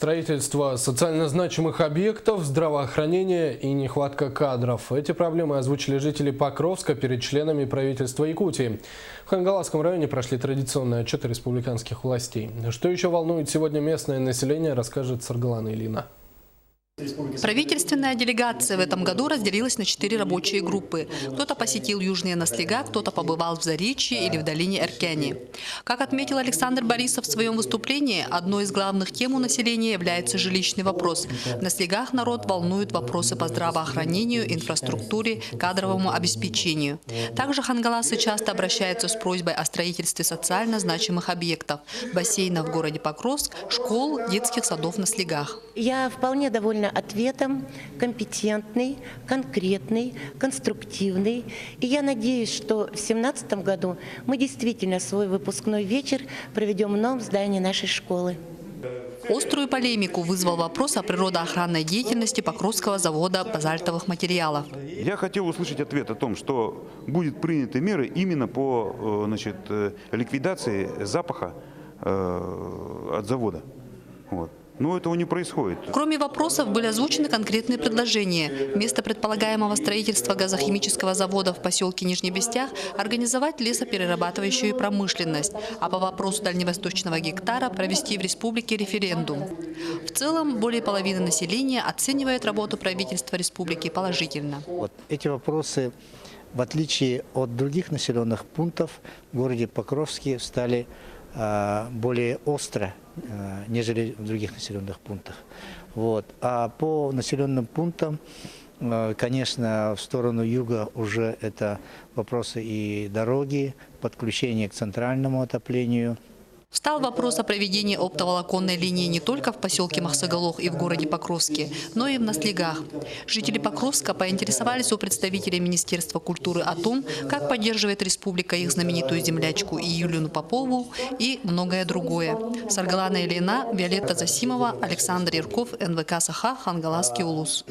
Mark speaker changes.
Speaker 1: Строительство социально значимых объектов, здравоохранение и нехватка кадров. Эти проблемы озвучили жители Покровска перед членами правительства Якутии. В Хангаласском районе прошли традиционные отчеты республиканских властей. Что еще волнует сегодня местное население, расскажет Саргалана Илина.
Speaker 2: Правительственная делегация в этом году разделилась на 4 рабочие группы. Кто-то посетил Южные Наслига, кто-то побывал в Заречье или в долине Эркяни. Как отметил Александр Борисов в своем выступлении, одной из главных тем у населения является жилищный вопрос. В Наслигах народ волнует вопросы по здравоохранению, инфраструктуре, кадровому обеспечению. Также хангаласы часто обращаются с просьбой о строительстве социально значимых объектов – бассейнов в городе Покровск, школ, детских садов в Наслигах.
Speaker 3: Я вполне довольна ответом, компетентный, конкретный, конструктивный. И я надеюсь, что в 2017 году мы действительно свой выпускной вечер проведем в новом здании нашей школы.
Speaker 2: Острую полемику вызвал вопрос о природоохранной деятельности Покровского завода базальтовых материалов.
Speaker 4: Я хотел услышать ответ о том, что будут приняты меры именно по ликвидации запаха от завода. Вот. Но этого не происходит.
Speaker 2: Кроме вопросов были озвучены конкретные предложения. Вместо предполагаемого строительства газохимического завода в поселке Нижний Бестях организовать лесоперерабатывающую промышленность, а по вопросу дальневосточного гектара провести в республике референдум. В целом, более половины населения оценивает работу правительства республики положительно.
Speaker 5: Вот эти вопросы, в отличие от других населенных пунктов, в городе Покровске стали более остро, нежели в других населенных пунктах. Вот. А по населенным пунктам, конечно, в сторону юга уже это вопросы и дороги, подключение к центральному отоплению.
Speaker 2: Встал вопрос о проведении оптоволоконной линии не только в поселке Махсагалох и в городе Покровске, но и в Наслигах. Жители Покровска поинтересовались у представителей Министерства культуры о том, как поддерживает республика их знаменитую землячку Юлию Попову и многое другое. Саргалана Илина, Виолетта Засимова, Александр Ярков, НВК Саха, Хангаласский улус.